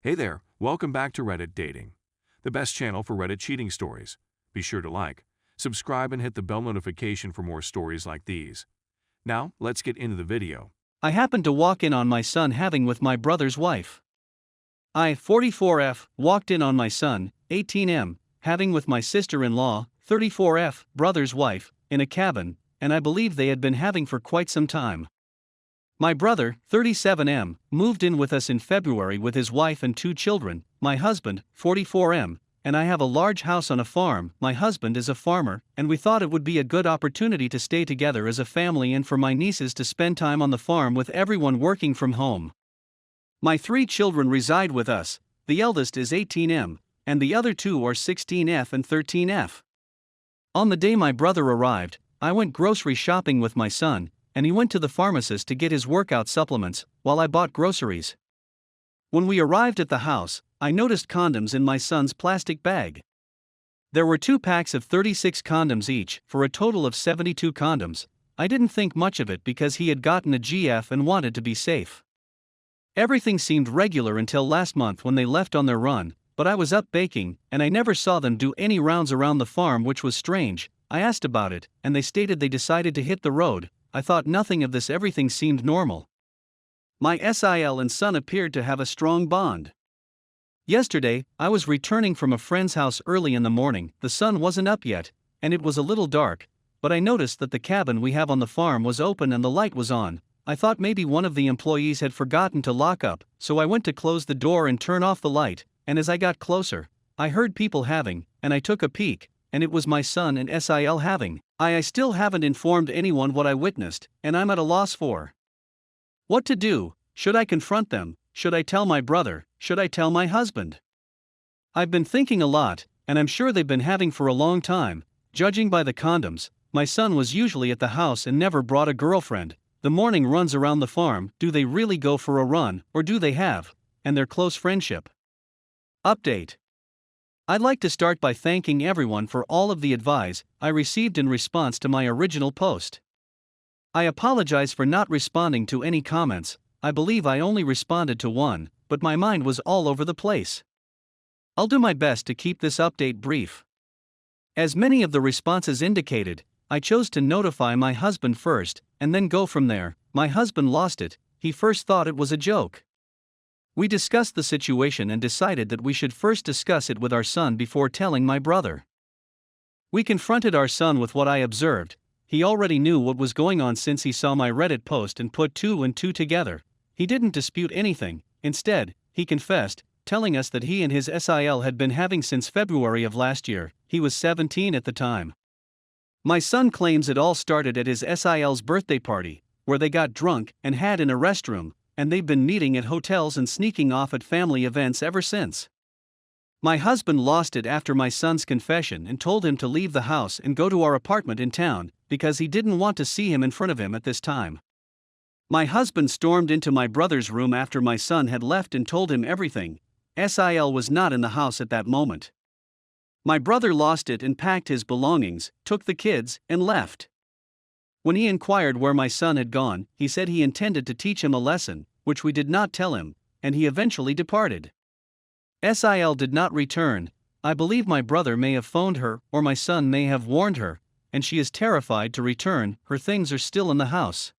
Hey there, welcome back to Reddit Dating, the best channel for Reddit cheating stories. Be sure to like, subscribe, and hit the bell notification for more stories like these. Now, let's get into the video. I happened to walk in on my son having with my brother's wife. I, 44F, walked in on my son, 18M, having with my sister-in-law, 34F, brother's wife, in a cabin, and I believe they had been having for quite some time. My brother, 37M, moved in with us in February with his wife and 2 children. My husband, 44M, and I have a large house on a farm. My husband is a farmer, and we thought it would be a good opportunity to stay together as a family and for my nieces to spend time on the farm with everyone working from home. My 3 children reside with us. The eldest is 18M, and the other 2 are 16F and 13F. On the day my brother arrived, I went grocery shopping with my son, and he went to the pharmacist to get his workout supplements, while I bought groceries. When we arrived at the house, I noticed condoms in my son's plastic bag. There were 2 packs of 36 condoms each, for a total of 72 condoms. I didn't think much of it because he had gotten a GF and wanted to be safe. Everything seemed regular until last month when they left on their run, but I was up baking, and I never saw them do any rounds around the farm, which was strange. I asked about it, and they stated they decided to hit the road. I thought nothing of this, everything seemed normal. My SIL and son appeared to have a strong bond. Yesterday, I was returning from a friend's house early in the morning. The sun wasn't up yet, and it was a little dark, but I noticed that the cabin we have on the farm was open and the light was on. I thought maybe one of the employees had forgotten to lock up, so I went to close the door and turn off the light, and as I got closer, I heard people having, and I took a peek, and it was my son and SIL having. I still haven't informed anyone what I witnessed, and I'm at a loss for what to do. Should I confront them? Should I tell my brother? Should I tell my husband? I've been thinking a lot, and I'm sure they've been having for a long time. Judging by the condoms, my son was usually at the house and never brought a girlfriend. The morning runs around the farm. Do they really go for a run, or do they have, and their close friendship? Update. I'd like to start by thanking everyone for all of the advice I received in response to my original post. I apologize for not responding to any comments. I believe I only responded to one, but my mind was all over the place. I'll do my best to keep this update brief. As many of the responses indicated, I chose to notify my husband first, and then go from there. My husband lost it. He first thought it was a joke. We discussed the situation and decided that we should first discuss it with our son before telling my brother. We confronted our son with what I observed. He already knew what was going on since he saw my Reddit post and put 2 and 2 together. He didn't dispute anything. Instead, he confessed, telling us that he and his SIL had been having since February of last year. He was 17 at the time. My son claims it all started at his SIL's birthday party, where they got drunk and had in a restroom, and they've been meeting at hotels and sneaking off at family events ever since. My husband lost it after my son's confession and told him to leave the house and go to our apartment in town, because he didn't want to see him in front of him at this time. My husband stormed into my brother's room after my son had left and told him everything. SIL was not in the house at that moment. My brother lost it and packed his belongings, took the kids, and left. When he inquired where my son had gone, he said he intended to teach him a lesson, which we did not tell him, and he eventually departed. SIL did not return. I believe my brother may have phoned her, or my son may have warned her, and she is terrified to return. Her things are still in the house.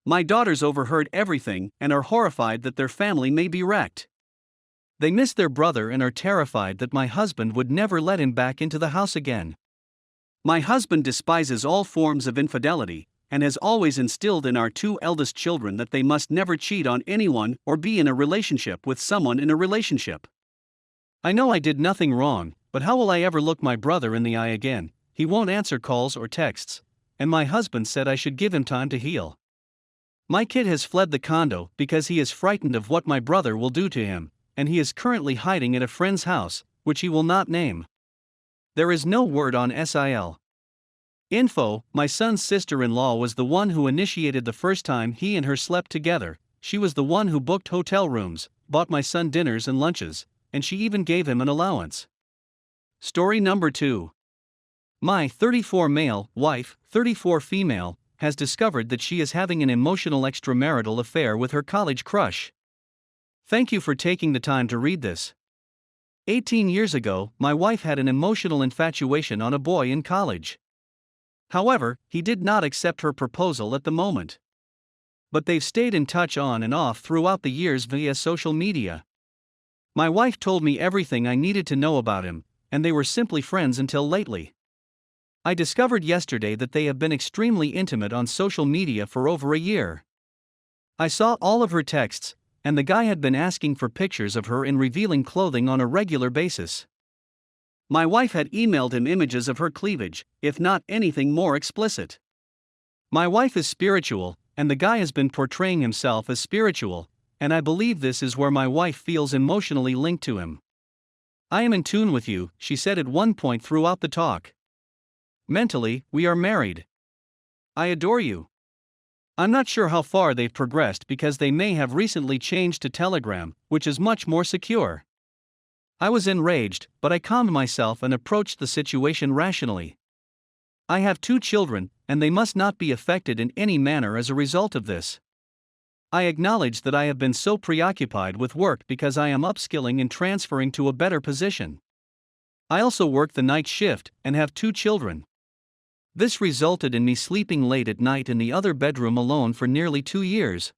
My daughters overheard everything and are horrified that their family may be wrecked. They miss their brother and are terrified that my husband would never let him back into the house again. My husband despises all forms of infidelity, and has always instilled in our 2 eldest children that they must never cheat on anyone or be in a relationship with someone in a relationship. I know I did nothing wrong, but how will I ever look my brother in the eye again? He won't answer calls or texts, and my husband said I should give him time to heal. My kid has fled the condo because he is frightened of what my brother will do to him, and he is currently hiding at a friend's house, which he will not name. There is no word on SIL. Info: my son's sister-in-law was the one who initiated the first time he and her slept together. She was the one who booked hotel rooms, bought my son dinners and lunches, and she even gave him an allowance. Story number 2. My 34 male wife, 34 female, has discovered that she is having an emotional extramarital affair with her college crush. Thank you for taking the time to read this. 18 years ago, my wife had an emotional infatuation on a boy in college. However, he did not accept her proposal at the moment. But they've stayed in touch on and off throughout the years via social media. My wife told me everything I needed to know about him, and they were simply friends until lately. I discovered yesterday that they have been extremely intimate on social media for over a year. I saw all of her texts, and the guy had been asking for pictures of her in revealing clothing on a regular basis. My wife had emailed him images of her cleavage, if not anything more explicit. My wife is spiritual, and the guy has been portraying himself as spiritual, and I believe this is where my wife feels emotionally linked to him. I am in tune with you, she said at one point throughout the talk. Mentally, we are married. I adore you. I'm not sure how far they've progressed because they may have recently changed to Telegram, which is much more secure. I was enraged, but I calmed myself and approached the situation rationally. I have 2 children, and they must not be affected in any manner as a result of this. I acknowledge that I have been so preoccupied with work because I am upskilling and transferring to a better position. I also work the night shift and have 2 children. This resulted in me sleeping late at night in the other bedroom alone for nearly 2 years.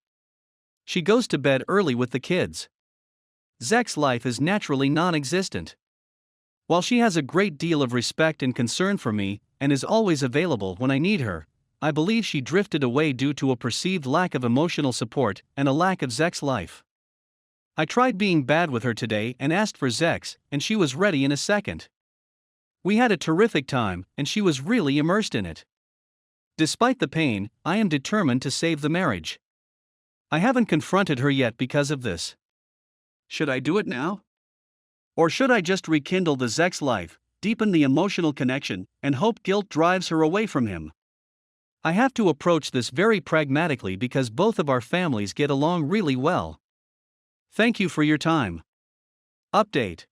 She goes to bed early with the kids. Zek's life is naturally non-existent. While she has a great deal of respect and concern for me, and is always available when I need her, I believe she drifted away due to a perceived lack of emotional support and a lack of Zek's life. I tried being bad with her today and asked for Zek's, and she was ready in a second. We had a terrific time, and she was really immersed in it. Despite the pain, I am determined to save the marriage. I haven't confronted her yet because of this. Should I do it now? Or should I just rekindle the Zek's life, deepen the emotional connection, and hope guilt drives her away from him? I have to approach this very pragmatically because both of our families get along really well. Thank you for your time. Update.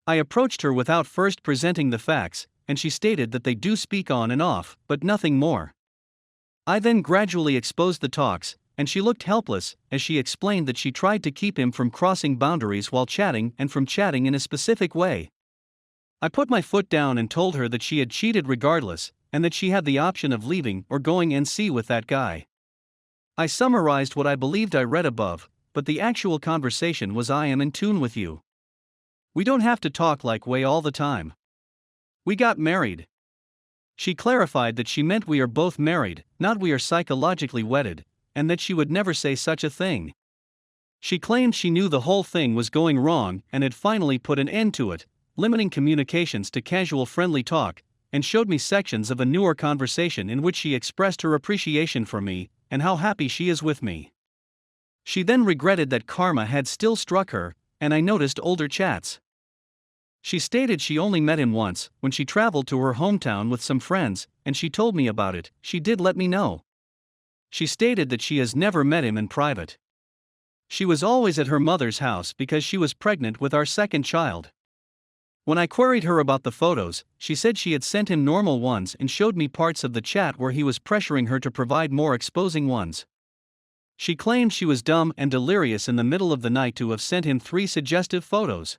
I approached her without first presenting the facts, and she stated that they do speak on and off, but nothing more. I then gradually exposed the talks, and she looked helpless as she explained that she tried to keep him from crossing boundaries while chatting and from chatting in a specific way. I put my foot down and told her that she had cheated regardless, and that she had the option of leaving or going NC with that guy. I summarized what I believed I read above, but the actual conversation was I am in tune with you. We don't have to talk like way all the time. We got married. She clarified that she meant we are both married, not we are psychologically wedded, and that she would never say such a thing. She claimed she knew the whole thing was going wrong and had finally put an end to it, limiting communications to casual friendly talk, and showed me sections of a newer conversation in which she expressed her appreciation for me and how happy she is with me. She then regretted that karma had still struck her, and I noticed older chats. She stated she only met him once, when she traveled to her hometown with some friends, and she told me about it. She did let me know. She stated that she has never met him in private. She was always at her mother's house because she was pregnant with our second child. When I queried her about the photos, she said she had sent him normal ones and showed me parts of the chat where he was pressuring her to provide more exposing ones. She claimed she was dumb and delirious in the middle of the night to have sent him 3 suggestive photos.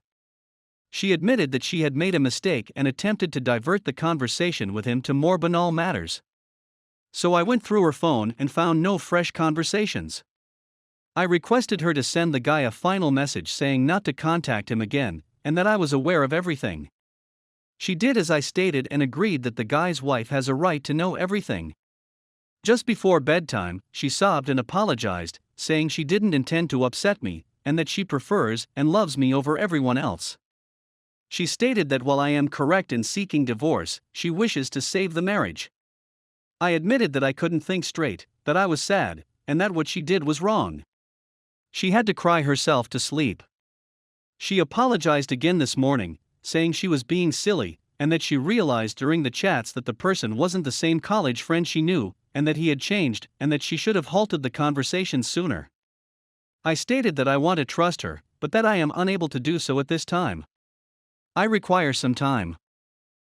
She admitted that she had made a mistake and attempted to divert the conversation with him to more banal matters. So I went through her phone and found no fresh conversations. I requested her to send the guy a final message saying not to contact him again, and that I was aware of everything. She did as I stated and agreed that the guy's wife has a right to know everything. Just before bedtime, she sobbed and apologized, saying she didn't intend to upset me, and that she prefers and loves me over everyone else. She stated that while I am correct in seeking divorce, she wishes to save the marriage. I admitted that I couldn't think straight, that I was sad, and that what she did was wrong. She had to cry herself to sleep. She apologized again this morning, saying she was being silly, and that she realized during the chats that the person wasn't the same college friend she knew, and that he had changed, and that she should have halted the conversation sooner. I stated that I want to trust her, but that I am unable to do so at this time. I require some time.